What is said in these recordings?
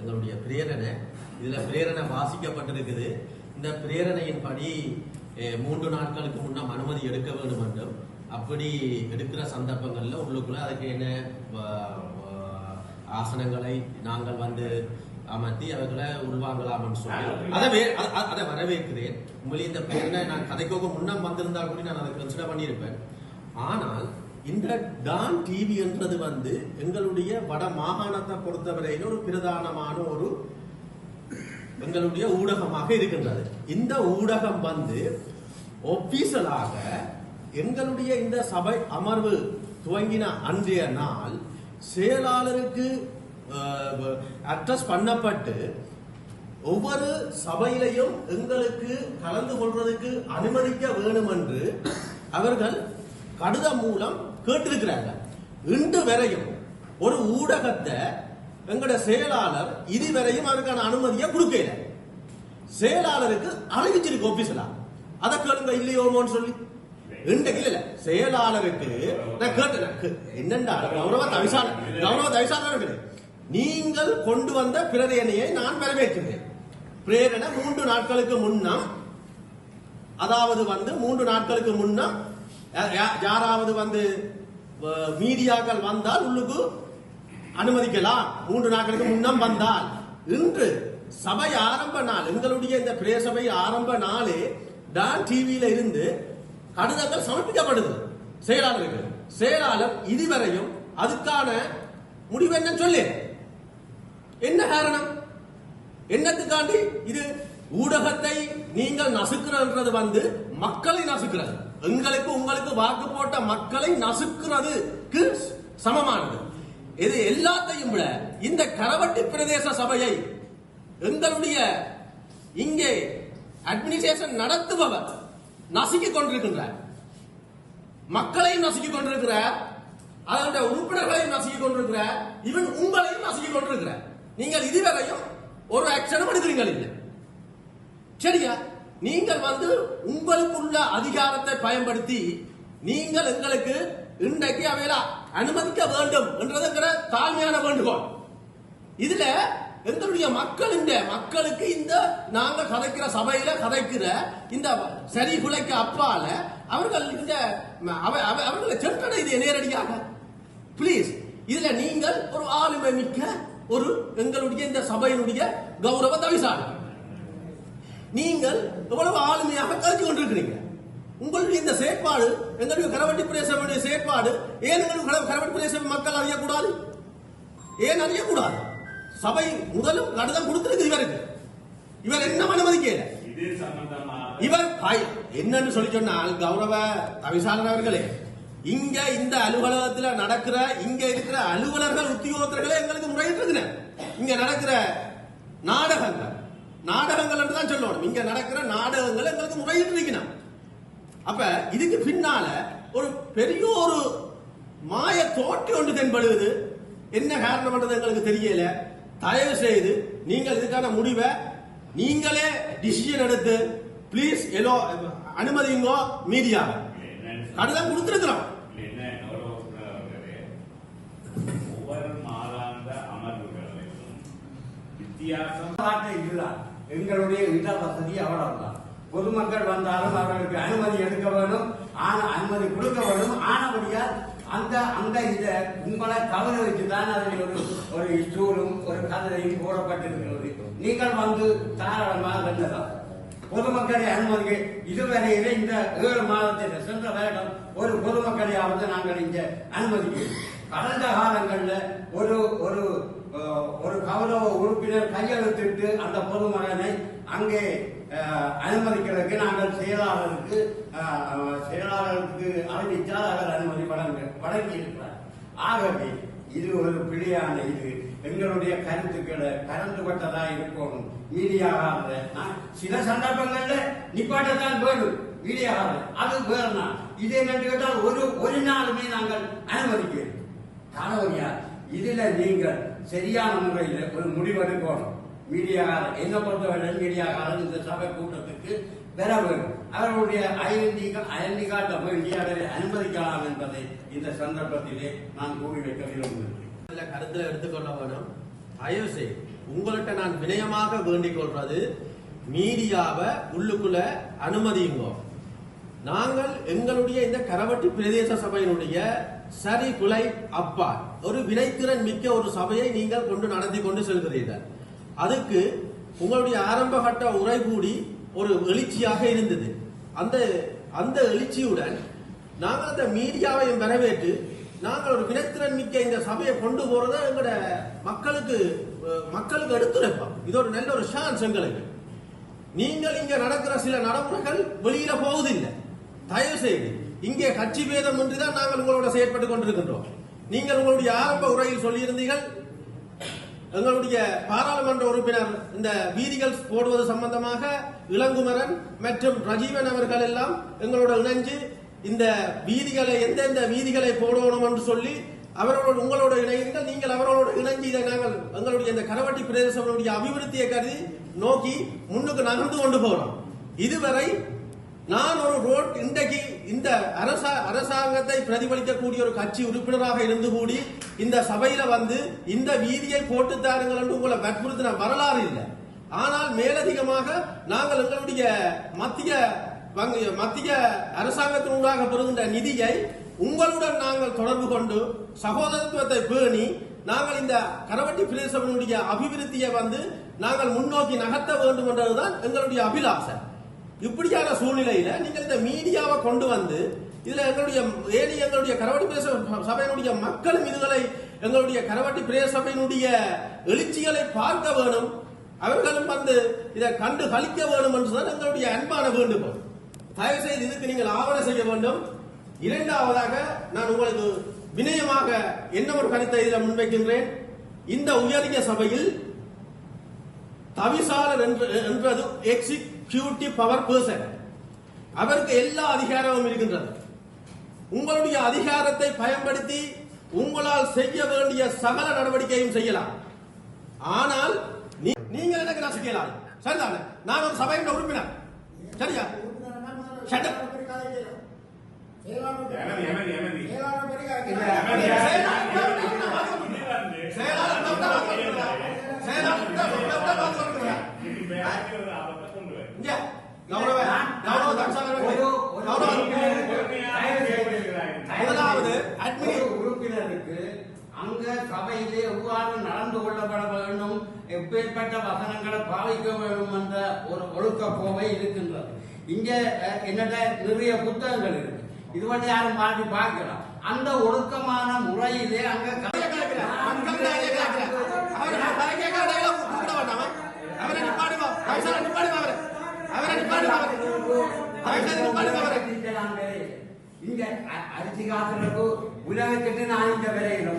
எங்களுடைய பிரேரணை. இதுல பிரேரணை வாசிக்கப்பட்டிருக்குது. இந்த பிரேரணையின்படி 3 நாட்களுக்கு முன்னம் அனுமதி எடுக்க வேண்டும் என்றும், அப்படி எடுக்கிற சந்தர்ப்பங்கள்ல உள்ளுக்குள்ள அதுக்கு என்ன ஆசனங்களை நாங்கள் அமர்த்தி அவர்களை உள்வாங்கலாம் சொல்லி அதை வரவேற்கிறேன். உண்மையிலே இந்த பிரேரணை நான் கதைக்கோக முன்னம் வந்திருந்தால் கூட நான் அதை கன்சிடர் பண்ணியிருப்பேன். ஆனால் இந்த டான் டிவி என்றது எங்களுடைய வட மாகாணத்தை பொறுத்தவரையில் ஒரு பிரதானமான ஒரு எங்களுடைய ஊடகமாக இருக்கின்றது. இந்த ஊடகம் ஒபிஷியலாக எங்களுடைய இந்த சபை அமர்வு துவங்கின அன்றைய நாள் செயலாளருக்கு அட்ரஸ் பண்ணப்பட்டு ஒவ்வொரு சபையிலையும் எங்களுக்கு கலந்து கொள்வதற்கு அனுமதிக்க வேண்டும் என்று அவர்கள் கடிதம் மூலம் கேட்டிருக்கிறார்கள். இன்று வரையும் ஒரு ஊடகத்தை எங்களுடைய செயலாளர் இதுவரையும் அவருக்கான அனுமதியை கொடுக்கல. செயலாளருக்கு அறிவிச்சிருக்கு ஆபீஸ்ல, அதை கேளுங்க இல்லையோமோன்னு சொல்லி. இன்றைக்கு இல்ல செயலாளருக்கு நான் கேட்டேன் என்னண்டா கௌரவ தவிசாளர்களே, நீங்கள் கொண்டு வந்த பிரேரணையை நான் வரவேற்கிறேன். பிரேரணை 3 நாட்களுக்கு முன்னம், அதாவது 3 நாட்களுக்கு முன்னம் யாராவது மீடியாக்கள் வந்தால் உள்ளுக்கு அனுமதிக்கலாம். 3 நாட்களுக்கு முன்னம் வந்தால், இன்று சபை ஆரம்ப நாள், எங்களுடைய இந்த பிரேசபை ஆரம்ப நாளே டான் டிவியில இருந்து கடிதங்கள் சமர்ப்பிக்கப்படுது செயலாளருக்கு. செயலாளர் இதுவரையும் அதுக்கான முடிவு என்ன சொல்லு, என்ன காரணம், என்னத்துக்காண்டி இது ஊடகத்தை நீங்கள் நசுக்கிறது மக்களை நசுக்கிறது, எங்களுக்கு உங்களுக்கு வாக்கு போட்ட மக்களை நசுக்கிறதுக்கு சமமானது. இது எல்லாத்தையும் விட இந்த கரவட்டி பிரதேச சபையை எங்களுடைய இங்கே அட்மினிஸ்ட்ரேஷன் நடத்துபவர் நசுக்கிக் கொண்டிருக்கின்றார். மக்களையும் நசுக்கிக் கொண்டிருக்கிறார், அதனுடைய உறுப்பினர்களையும் நசுக்கிக் கொண்டிருக்கிறார், இவன் உங்களையும் நசுக்கிக் கொண்டிருக்கிறார். நீங்கள் இதுவரையும் ஒரு ஆக்ஷனும் எடுக்கிறீங்கள் இல்லை. சரியா? நீங்கள் உங்களுக்குள்ள அதிகாரத்தை பயன்படுத்தி நீங்கள் எங்களுக்கு இன்றைக்கு அவையில அனுமதிக்க வேண்டும் என்றதுங்கிற தாழ்மையான வேண்டுகோள். இதுல எங்களுடைய மக்களுக்கு இந்த நாங்கள் கதைக்கிற சபையில கதைக்கிற இந்த சரி குலைக்கு அப்பால அவர்கள் அவர்களை சென்றடைது நேரடியாக. பிளீஸ், இதுல நீங்கள் ஒரு ஆளுமை மிக்க ஒரு எங்களுடைய இந்த சபையினுடைய கௌரவ தவிசாளி, நீங்கள் எவ்வளவு ஆளுமையாக கருத்து கொண்டிருக்கிறீங்க. உங்களுடைய இந்த செயற்பாடு, எங்களுடைய கரவட்டி பிரதேச செயற்பாடு ஏன் எங்களுக்கு கரவட்டி பிரதேச மக்கள் அறியக்கூடாது? ஏன் அறியக்கூடாது? சபை முதலும் கடிதம் கொடுத்திருக்கு இவருக்கு. இவர் என்ன அனுமதிக்கல. இவர் என்னன்னு சொல்லி சொன்னால், கௌரவ தவிசாளர் அவர்களே, இங்க இந்த அலுவலகத்தில் நடக்கிற இங்க இருக்கிற அலுவலர்கள் உத்தியோகத்தர்களே எங்களுக்கு முறையிட்டு இங்க நடக்கிற நாடகங்கள் என்று தான் சொல்லணும். இங்க நடக்கிற நாடகங்கள் எங்களுக்கு முறையிட்டு இருக்கணும். அப்ப இதுக்கு பின்னால ஒரு பெரிய ஒரு மாய தோட்டி ஒன்று தென்படுவது. என்ன காரணம் என்றது எங்களுக்கு தெரியல. தயவு செய்து நீங்கள் இதுக்கான முடிவை நீங்களே டிசிஷன் எடுத்து பிளீஸ் அனுமதிங்கோ. மீடியா கடிதம் கொடுத்திருக்கிறோம். ஒவ்வொரு மாதாந்த அமர்வுகளிலும் வித்தியாசம் எங்களுடைய இட வசதி அவ்வளவுதான். பொதுமக்கள் வந்தாலும் அவர்களுக்கு அனுமதி எடுக்க வேண்டும், அனுமதி கொடுக்க வேண்டும். ஆனபடியால் அந்த இத உங்களை கவர வச்சுதான் அதில் ஒரு ஸ்டூலும் ஒரு கதையும் போடப்பட்டிருக்கிறது. நீங்கள் தாராளமாக வெல்லலாம். பொதுமக்களை அனுமதி இதுவரையிலே இந்த 7 மாதத்தில் சென்ற வருடம் ஒரு பொதுமக்களையாவது நாங்கள் இங்க அனுமதிக்கிறோம். கடந்த காலங்களில் ஒரு கௌரவ உறுப்பினர் கையெழுத்திட்டு அந்த பொதுமகனை அங்கே அனுமதிக்கிறதுக்கு நாங்கள் செயலாளருக்கு அறிவித்தால் அவர் அனுமதி வழங்கி இருக்கிறார். ஆகவே இது ஒரு பிழையான இது எங்களுடைய கருத்துக்களை கலந்துபட்டதா இருக்கணும். மீடியாகாரத சில சந்தர்ப்பங்கள்ல நிப்பாட்டத்தான் வேணும் மீடியாகாரத, அது வேறனா. இது என்னன்னு கேட்டால் ஒரு நாளுமே நாங்கள் அனுமதிக்கிறோம். காரணம் இதுல நீங்கள் சரியான முறையில் ஒரு முடிவெடுக்கணும். மீடியாகாரர் என்ன பொறுத்தவரை மீடியாகாரர் இந்த சபை கூட்டத்துக்கு பெற வேண்டும். அவர்களுடைய ஐடென்டி காட்ட வேண்டிய அவரை அனுமதிக்கலாம் என்பதை இந்த சந்தர்ப்பத்திலே நான் கூறி வைக்க விரும்புகிறேன். கருத்துல எடுத்துக்கொள்ள வேண்டும். தயவு செய்து உங்கள்கிட்ட நான் வினயமாக வேண்டிக் கொள்றது, மீடியாவை உள்ளுக்குள்ள அனுமதியுங்க. நாங்கள் எங்களுடைய இந்த கரவட்டி பிரதேச சபையினுடைய சரி குலை அப்பா ஒரு வினைத்திறன் மிக்க ஒரு சபையை நீங்கள் கொண்டு நடத்தி கொண்டு செல்கிறீர்கள். அதுக்கு உங்களுடைய ஆரம்ப கட்ட உரை கூடி ஒரு எழுச்சியாக இருந்தது. அந்த எழுச்சியுடன் நாங்கள் அந்த மீடியாவையும் வரவேற்று நாங்கள் ஒரு வினைத்திறன் மிக்க இந்த சபையை கொண்டு போறத எங்களோட மக்களுக்கு எடுத்துரைப்போம். இது ஒரு நல்ல ஒரு சான்ஸ் எங்களுக்கு. நீங்கள் இங்க நடக்கிற சில நடைமுறைகள் வெளியில போவதில்லை. தயவு செய்து இங்கே கட்சி பேதம் ஒன்றுதான் நாங்கள் உங்களோட செயற்பட்டுக் கொண்டிருக்கின்றோம். நீங்கள் உங்களுடைய ஆரம்ப உரையில் சொல்லியிருந்தீர்கள், எங்களுடைய பாராளுமன்ற உறுப்பினர் இந்த வீதிகள் போடுவது சம்பந்தமாக இளங்குமரன் மற்றும் ரஜீவன் அவர்கள் எல்லாம் எங்களோட இணைஞ்சு இந்த வீதிகளை எந்தெந்த வீதிகளை போடணும் என்று சொல்லி அவர்களோடு உங்களோட இணையுங்கள். நீங்கள் அவர்களோடு இணைஞ்சு இதை நாங்கள் எங்களுடைய இந்த கரவட்டி பிரதேசங்களுடைய அபிவிருத்தியை கருதி நோக்கி முன்னுக்கு நகர்ந்து கொண்டு போறோம். இதுவரை நான் ஒரு ரோட் இன்றைக்கு இந்த அரசாங்கத்தை பிரதிபலிக்கக்கூடிய ஒரு கட்சி உறுப்பினராக இருந்து கூடி இந்த சபையில வந்து இந்த வீதியை போட்டு தாருங்கள் என்று உங்களை வற்புறுத்தின வரலாறு இல்லை. ஆனால் மேலதிகமாக நாங்கள் எங்களுடைய மத்திய அரசாங்கத்தினூடாக பெறுகின்ற நிதியை உங்களுடன் நாங்கள் தொடர்பு கொண்டு சகோதரத்துவத்தை பேணி நாங்கள் இந்த கரவட்டி பிரதேசத்தினுடைய அபிவிருத்தியை வந்து நாங்கள் முன்னோக்கி நகர்த்த வேண்டும் என்றதுதான் எங்களுடைய அபிலாஷை. இப்படியான சூழ்நிலையில நீங்கள் இந்த மீடியாவை கொண்டு வந்து இதுல எங்களுடைய கரவட்டி பிரதேச சபையினுடைய மக்களும் இதுகளை எங்களுடைய கரவட்டி பிரதேச சபையினுடைய எழுச்சிகளை பார்க்க வேணும், அவர்களும் வந்து இதை கண்டு கழிக்க வேண்டும் என்றுதான் எங்களுடைய அன்பான வேண்டுகோள். தயவு செய்து இதுக்கு நீங்கள் ஆவணம் செய்ய வேண்டும். இரண்டாவதாக நான் உங்களுக்கு வினயமாக என்ன ஒரு கருத்தை இதில் முன்வைக்கின்றேன். இந்த உயரிய சபையில் தவிசாளர் என்றது எக்ஸிக்யூட்டிவ் பவர் பர்சன், அவருக்கு எல்லா அதிகாரமும் இருக்கின்றது. உங்களுடைய அதிகாரத்தை பயன்படுத்தி உங்களால் செய்ய வேண்டிய சகல நடவடிக்கையும் செய்யலாம். ஆனால் நீங்கள் எனக்கு நசுக்கலாம். சரிதானே? நான் ஒரு சபையின் உறுப்பினர். சரியா? முதலாவது உறுப்பினருக்கு அங்க சபையிலே எவ்வாறு நடந்து கொள்ளப்பட வேண்டும், எப்பேற்பட்ட வசனங்களை பாவிக்க வேண்டும் என்ற ஒரு ஒழுக்க போவை இருக்கின்றது. இங்க என்னட்ட நிறைய புத்தகங்கள் இருக்கு. இது வந்து யாரும் மாற்றி பார்க்கலாம். அந்த ஒழுக்கமான முறையிலே அங்க இங்க அரிசி காசுలకు உலகத்திட்டு நான் இந்த விரையில்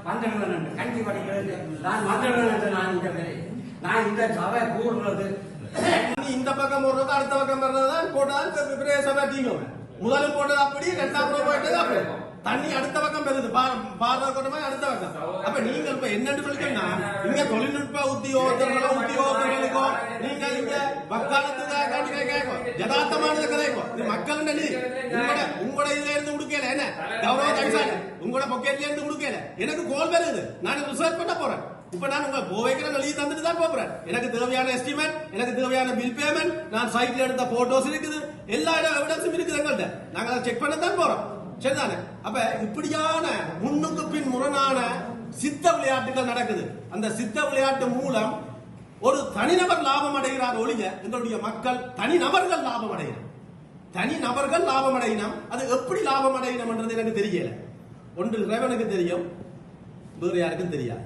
வந்துடுவேன், கஞ்சி படிக்கிறது நான் வந்துடுவேன், நான் இந்த விரை நான் இந்த சபை கூடுறது இந்த பக்கம் போடுறது அடுத்த பக்கம் வர்றதுதான் போட்டால் சபை டீம் முதலும் போட்டது அப்படி ரெண்டாவது போயிட்டது அப்படி தண்ணி அடுத்த பக்கம் பெறுது பாரத அடுத்த பக்கம். அப்ப நீங்க இப்ப என்னன்னு சொல்லிக்கா இங்க தொழில்நுட்ப உத்தியோகத்தர்களுக்கோ நீங்க இங்க வக்காலத்துக்கு கேட்கும் யதார்த்தமானது கிடைக்கும். இது மக்கள் உங்களோட இதுல இருந்து கொடுக்கல என்ன கௌரவ தவிசால உங்களோட பொக்கெட்ல இருந்து கொடுக்கல. எனக்கு கோல் வருது, நான் ரிசர்ச் பண்ண போறேன். இப்ப நான் உங்க போவைக்கிற வெளியே தந்துட்டு தான் போறேன். எனக்கு தேவையான எஸ்டிமேட், எனக்கு தேவையான பில் பேமெண்ட், நான் சைட்ல எடுத்த போட்டோஸ் இருக்குது, எல்லா எவிடன்ஸும் இருக்குது எங்கள்கிட்ட. நாங்க அதை செக் பண்ண தான் போறோம். சரிதானே? அப்ப இப்படியான முன்னுக்கு பின் முரணான சித்த விளையாட்டுகள் நடக்குது. அந்த சித்த விளையாட்டு மூலம் ஒரு தனிநபர் லாபம் அடைகிறார் ஒழிய எங்களுடைய மக்கள் தனிநபர்கள் லாபம் அடைகிறார். தனிநபர்கள் லாபம் அடையினம். அது எப்படி லாபம் அடையினம் என்றது எனக்கு தெரியல. ஒன்று இறைவனுக்கு தெரியும், வேறு யாருக்கும் தெரியாது.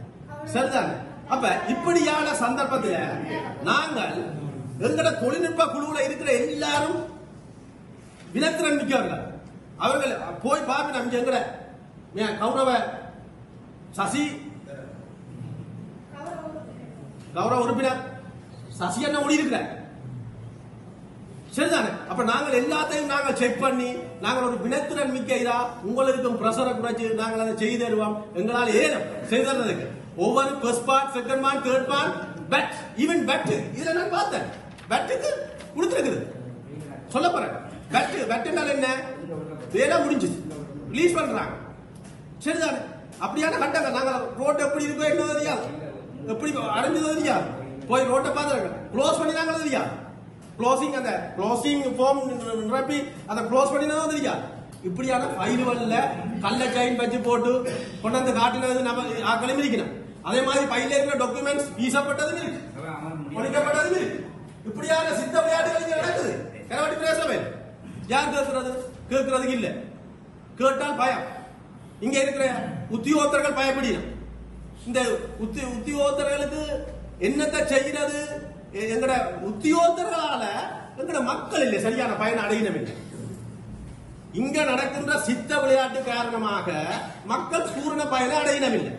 சரிதானே? அப்ப இப்படியான சந்தர்ப்பத்தில் நாங்கள் எங்கட தொழில்நுட்ப குழுவில் இருக்கிற எல்லாரும் வினத்திறன் மிக்கவர்கள். அவர்கள் போய் பார்க்கணும். எங்கட கௌரவ சசி கௌரவ உறுப்பினர் சசி என்ன ஓடி இருக்கிற. சரிதானே? அப்ப நாங்கள் எல்லாத்தையும் நாங்கள் செக் பண்ணி நாங்கள் ஒரு வினத்திறன் மிக்க இதா உங்களுக்கு பிரஷரை குறைச்சு நாங்கள் அதை செய்து தருவோம். எங்களால் ஏதும் செய்ததுக்கு ஒவ்வொரு first part, second part, third part, bet, even bet இதுல நான் பார்த்தேன். பெட்டுக்கு கொடுத்துருக்குது. சொல்ல போறேன். பெட்டுனால என்ன வேலை முடிஞ்சுச்சு, ரிலீஸ் பண்றாங்க. சரிதானே? அப்படியான கட்டங்கள் நாங்கள் ரோட் எப்படி இருக்கோ என்ன தெரியாது. எப்படி அடைஞ்சது இல்லையா? போய் ரோட்டை பார்த்து க்ளோஸ் பண்ணினாங்களா இல்லையா? அந்த க்ளோசிங் ஃபார்ம் நிரப்பி அதை க்ளோஸ் பண்ணினது இல்லையா? இப்படியான ஃபைல்கள்ல கள்ள செயின் வச்சு போட்டு கொண்டாந்து காட்டினது நம்ம ஆக்களும் இருக்கணும். அதே மாதிரி பையில இருக்கிற டாக்குமெண்ட்ஸ் வீசப்பட்டது இருக்கு, ஒழிக்கப்பட்டது இருக்கு. இப்படியான சித்த விளையாட்டுகள் இங்க நடக்குது. கரவாட்டி பிரதேசமே யார் கேட்கிறது? கேட்கறதுக்கு இல்ல. கேட்டால் பயம். இங்க இருக்கிற உத்தியோகத்தர்கள் பயப்படியும். இந்த உத்தியோகத்தர்களுக்கு என்னத்தை செய்கிறது? எங்கட உத்தியோகத்தர்களால எங்கட மக்கள் இல்லை சரியான பயன் அடையினம் இல்லை. இங்க நடக்கின்ற சித்த விளையாட்டு காரணமாக மக்கள் பூரண பயனை அடையினம் இல்லை.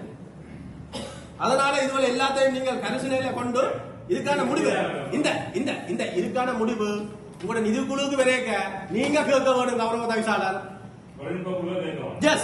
அதனால இதுவரை எல்லாத்தையும் நீங்கள் கரிசனையில கொண்டு இதுக்கான முடிவு இதுக்கான முடிவு உங்களோட நிதி குழுவுக்கு விரைக்க நீங்க கேட்க வேணும். கௌரவ தவிசாளர். Yes.